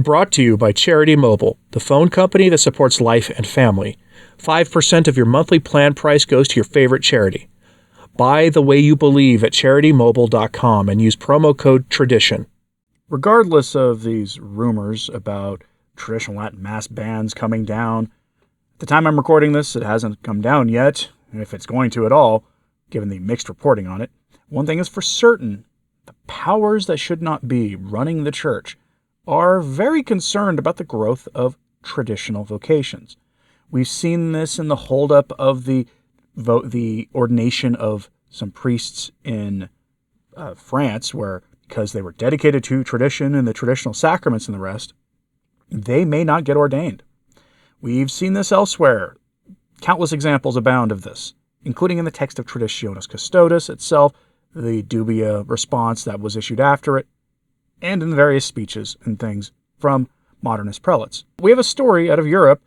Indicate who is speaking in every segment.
Speaker 1: brought to you by Charity Mobile, the phone company that supports life and family. 5% of your monthly plan price goes to your favorite charity. Buy the way you believe at CharityMobile.com and use promo code TRADITION.
Speaker 2: Regardless of these rumors about traditional Latin Mass bans coming down, at the time I'm recording this, it hasn't come down yet, and if it's going to at all, given the mixed reporting on it. One thing is for certain, the powers that should not be running the church are very concerned about the growth of traditional vocations. We've seen this in the holdup of the ordination of some priests in France, where because they were dedicated to tradition and the traditional sacraments and the rest, they may not get ordained. We've seen this elsewhere. Countless examples abound of this, including in the text of Traditionis Custodes itself, the dubia response that was issued after it, and in various speeches and things from modernist prelates. We have a story out of Europe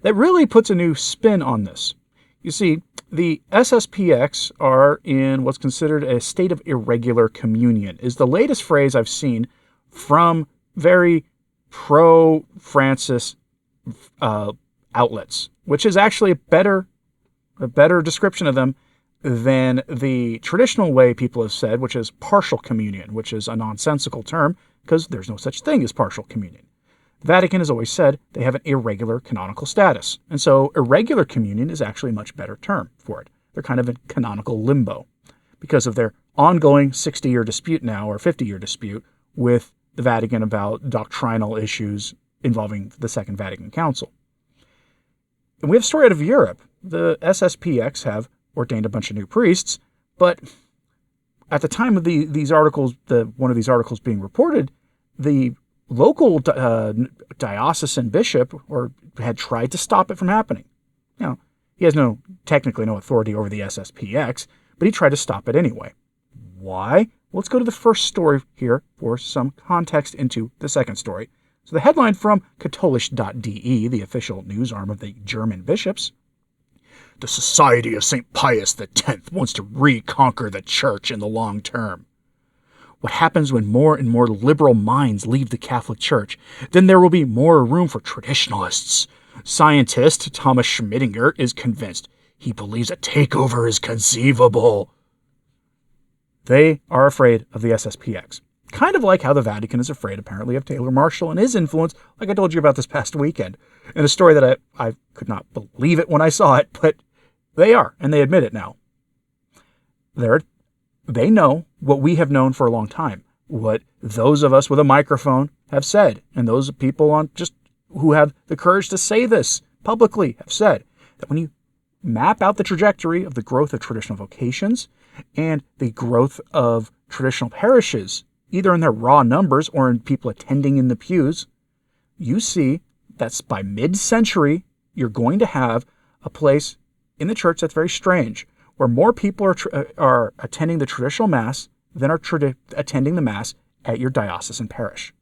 Speaker 2: that really puts a new spin on this. You see, the SSPX are in what's considered a state of irregular communion, is the latest phrase I've seen from very pro-Francis outlets, which is actually a better description of them than the traditional way people have said, which is partial communion, which is a nonsensical term because there's no such thing as partial communion. The Vatican has always said they have an irregular canonical status, and so irregular communion is actually a much better term for it. They're kind of in canonical limbo because of their ongoing 60-year dispute now, or 50-year dispute, with the Vatican about doctrinal issues involving the Second Vatican Council. And we have a story out of Europe. The SSPX have ordained a bunch of new priests, but at the time of these articles, one of these articles being reported, the local diocesan bishop had tried to stop it from happening. Now, he has technically no authority over the SSPX, but he tried to stop it anyway. Why? Let's go to the first story here for some context into the second story. So the headline from katholisch.de, the official news arm of the German bishops: the Society of St. Pius X wants to reconquer the church in the long term. What happens when more and more liberal minds leave the Catholic Church? Then there will be more room for traditionalists. Scientist Thomas Schmidinger is convinced. He believes a takeover is conceivable. They are afraid of the SSPX. Kind of like how the Vatican is afraid, apparently, of Taylor Marshall and his influence, like I told you about this past weekend. In a story that I could not believe it when I saw it, but they are, and they admit it now. They know what we have known for a long time, what those of us with a microphone have said, and those people who have the courage to say this publicly have said, that when you map out the trajectory of the growth of traditional vocations and the growth of traditional parishes, either in their raw numbers or in people attending in the pews, you see that by mid-century, you're going to have a place in the church that's very strange, where more people are attending the traditional Mass than are attending the Mass at your diocesan parish.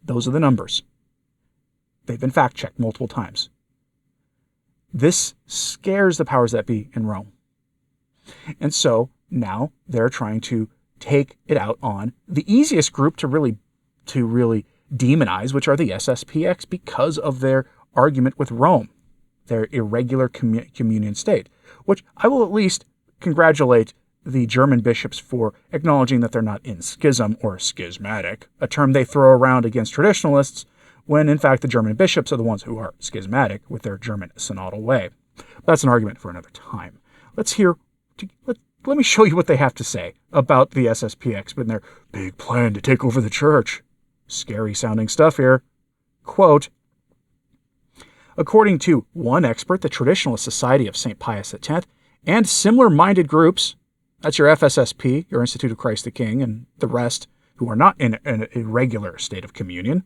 Speaker 2: Those are the numbers. They've been fact-checked multiple times. This scares the powers that be in Rome. And so now they're trying to take it out on the easiest group to really demonize, which are the SSPX, because of their argument with Rome, their irregular communion state, which I will at least congratulate the German bishops for acknowledging that they're not in schism or schismatic, a term they throw around against traditionalists, when in fact the German bishops are the ones who are schismatic with their German synodal way. That's an argument for another time. Let me show you what they have to say about the SSPX and their big plan to take over the church. Scary sounding stuff here. Quote, according to one expert, the Traditionalist Society of St. Pius X, and similar-minded groups, that's your FSSP, your Institute of Christ the King, and the rest who are not in an irregular state of communion,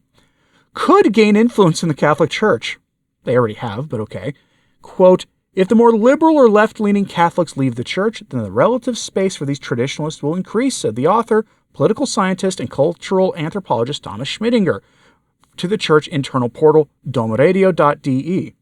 Speaker 2: could gain influence in the Catholic Church. They already have, but okay. Quote, if the more liberal or left-leaning Catholics leave the Church, then the relative space for these traditionalists will increase, said the author, political scientist, and cultural anthropologist Thomas Schmidinger to the Church internal portal domradio.de.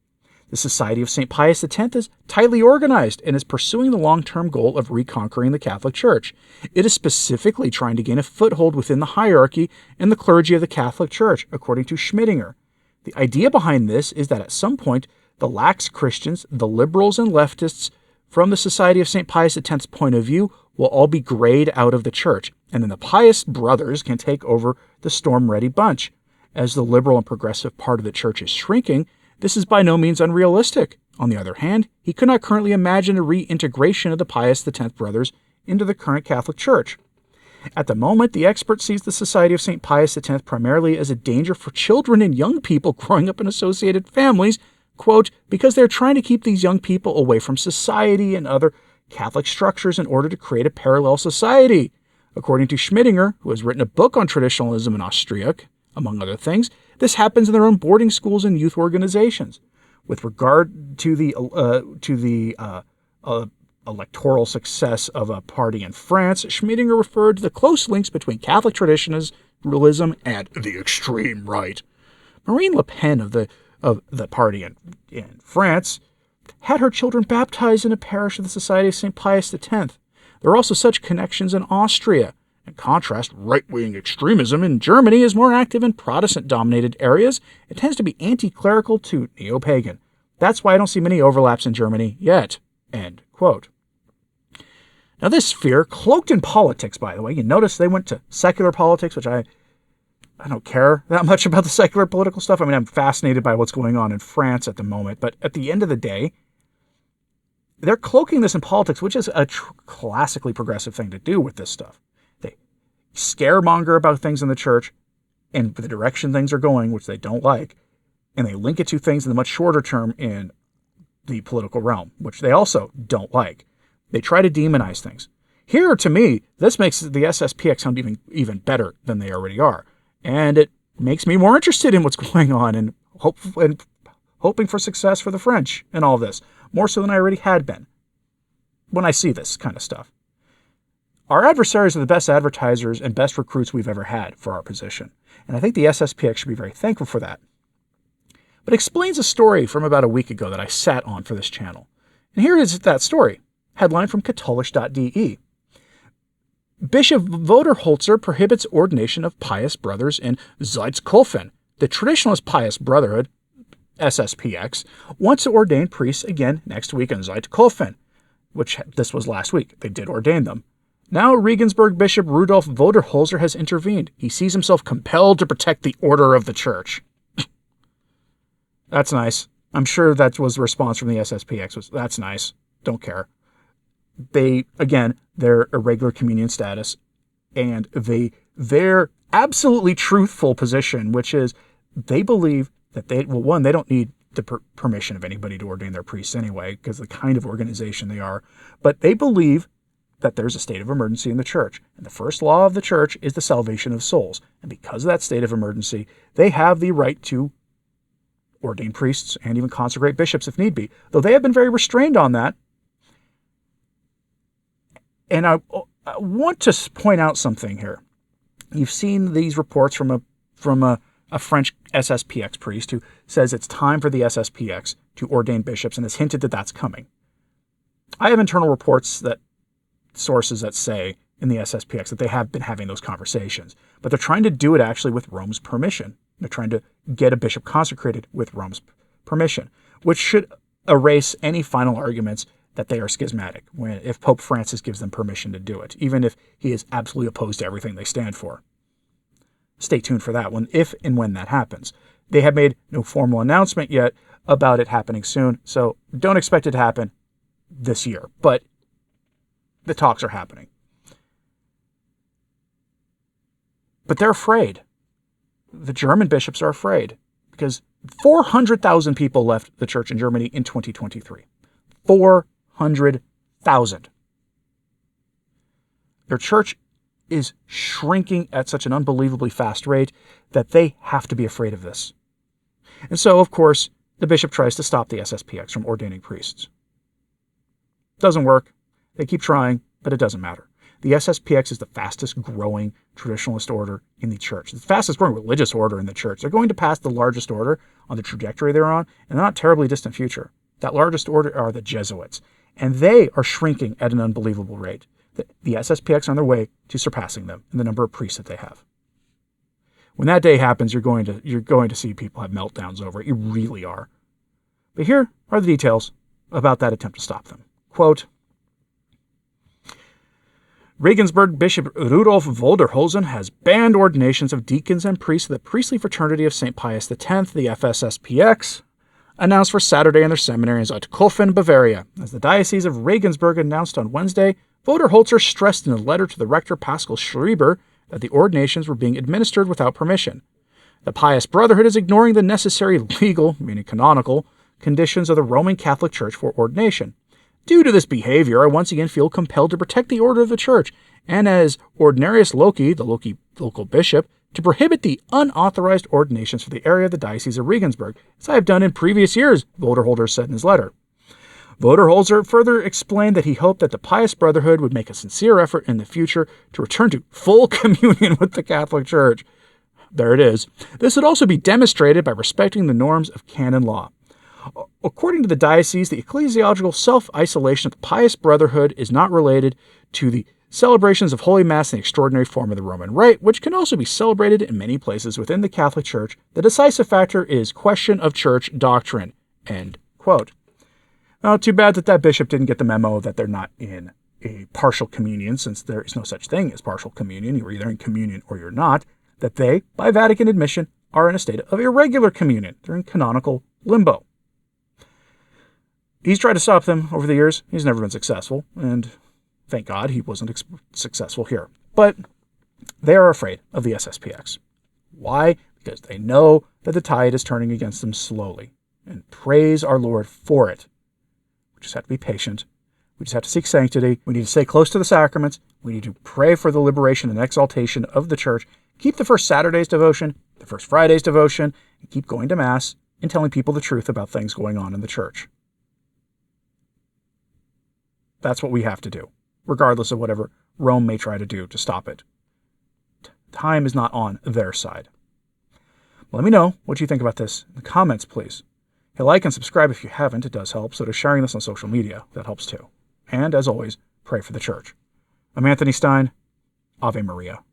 Speaker 2: The Society of St. Pius X is tightly organized and is pursuing the long-term goal of reconquering the Catholic Church. It is specifically trying to gain a foothold within the hierarchy and the clergy of the Catholic Church, according to Schmittinger. The idea behind this is that at some point, the lax Christians, the liberals and leftists, from the Society of St. Pius X's point of view, will all be grayed out of the church, and then the Pius brothers can take over the storm-ready bunch. As the liberal and progressive part of the church is shrinking, this is by no means unrealistic. On the other hand, he could not currently imagine a reintegration of the Pius X brothers into the current Catholic Church. At the moment, the expert sees the Society of St. Pius X primarily as a danger for children and young people growing up in associated families, quote, because they're trying to keep these young people away from society and other Catholic structures in order to create a parallel society. According to Schmittinger, who has written a book on traditionalism in Austria, among other things, this happens in their own boarding schools and youth organizations. With regard to the electoral success of a party in France, Schmittinger referred to the close links between Catholic traditionalism and the extreme right. Marine Le Pen of the party in France had her children baptized in a parish of the Society of St. Pius X. There are also such connections in Austria. In contrast, right-wing extremism in Germany is more active in Protestant-dominated areas. It tends to be anti-clerical to neo-pagan. That's why I don't see many overlaps in Germany yet. End quote. Now this fear, cloaked in politics, by the way, you notice they went to secular politics, which I don't care that much about the secular political stuff. I mean, I'm fascinated by what's going on in France at the moment, but at the end of the day, they're cloaking this in politics, which is a classically progressive thing to do with this stuff. They scaremonger about things in the church and the direction things are going, which they don't like, and they link it to things in the much shorter term in the political realm, which they also don't like. They try to demonize things. Here, to me, this makes the SSPX sound even better than they already are. And it makes me more interested in what's going on and hoping for success for the French and all this, more so than I already had been when I see this kind of stuff. Our adversaries are the best advertisers and best recruits we've ever had for our position, and I think the SSPX should be very thankful for that. But it explains a story from about a week ago that I sat on for this channel. And here is that story, headline from katholisch.de. Bishop Voderholzer prohibits ordination of pious brothers in Zeitkulfen. The Traditionalist Pious Brotherhood, SSPX, wants to ordain priests again next week in Zeitkulfen, which this was last week. They did ordain them. Now Regensburg Bishop Rudolf Voderholzer has intervened. He sees himself compelled to protect the order of the church. That's nice. I'm sure that was the response from the SSPX. That's nice. Don't care. They're irregular communion status, and their absolutely truthful position, which is they believe that they don't need the permission of anybody to ordain their priests anyway, because the kind of organization they are, but they believe that there's a state of emergency in the church, and the first law of the church is the salvation of souls, and because of that state of emergency, they have the right to ordain priests and even consecrate bishops if need be, though they have been very restrained on that. And I want to point out something here. You've seen these reports from a French SSPX priest who says it's time for the SSPX to ordain bishops and has hinted that that's coming. I have internal reports sources that say in the SSPX that they have been having those conversations, but they're trying to do it actually with Rome's permission. They're trying to get a bishop consecrated with Rome's permission, which should erase any final arguments that they are schismatic if Pope Francis gives them permission to do it, even if he is absolutely opposed to everything they stand for. Stay tuned for that one, if and when that happens. They have made no formal announcement yet about it happening soon, so don't expect it to happen this year, but the talks are happening. But they're afraid. The German bishops are afraid because 400,000 people left the church in Germany in 2023. 400,000. Their church is shrinking at such an unbelievably fast rate that they have to be afraid of this. And so, of course, the bishop tries to stop the SSPX from ordaining priests. Doesn't work. They keep trying, but it doesn't matter. The SSPX is the fastest growing traditionalist order in the church. It's the fastest growing religious order in the church. They're going to pass the largest order on the trajectory they're on in a not terribly distant future. That largest order are the Jesuits, and they are shrinking at an unbelievable rate. The SSPX are on their way to surpassing them in the number of priests that they have. When that day happens, you're going to see people have meltdowns over it. You really are. But here are the details about that attempt to stop them. Quote, Regensburg Bishop Rudolf Volderholzen has banned ordinations of deacons and priests of the priestly fraternity of St. Pius X, the FSSPX, announced for Saturday in their seminary in Zottkofen, Bavaria. As the Diocese of Regensburg announced on Wednesday, Voderholzer stressed in a letter to the rector Pascal Schreiber that the ordinations were being administered without permission. The Pious Brotherhood is ignoring the necessary legal, meaning canonical, conditions of the Roman Catholic Church for ordination. Due to this behavior, I once again feel compelled to protect the order of the Church, and as Ordinarius Loci, the local bishop, to prohibit the unauthorized ordinations for the area of the Diocese of Regensburg, as I have done in previous years, Voderholzer said in his letter. Voderholzer further explained that he hoped that the Pious Brotherhood would make a sincere effort in the future to return to full communion with the Catholic Church. There it is. This would also be demonstrated by respecting the norms of canon law. According to the diocese, the ecclesiastical self-isolation of the Pious Brotherhood is not related to the celebrations of Holy Mass in the extraordinary form of the Roman Rite, which can also be celebrated in many places within the Catholic Church. The decisive factor is question of church doctrine. End quote. Now, too bad that bishop didn't get the memo that they're not in a partial communion, since there is no such thing as partial communion. You're either in communion or you're not. That they, by Vatican admission, are in a state of irregular communion. They're in canonical limbo. He's tried to stop them over the years. He's never been successful, and thank God he wasn't successful here. But they are afraid of the SSPX. Why? Because they know that the tide is turning against them slowly. And praise our Lord for it. We just have to be patient. We just have to seek sanctity. We need to stay close to the sacraments. We need to pray for the liberation and exaltation of the church. Keep the first Saturday's devotion, the first Friday's devotion, and keep going to Mass and telling people the truth about things going on in the church. That's what we have to do, regardless of whatever Rome may try to do to stop it. Time is not on their side. Let me know what you think about this in the comments, please. Hey, like and subscribe if you haven't. It does help. So does sharing this on social media. That helps too. And as always, pray for the church. I'm Anthony Stine. Ave Maria.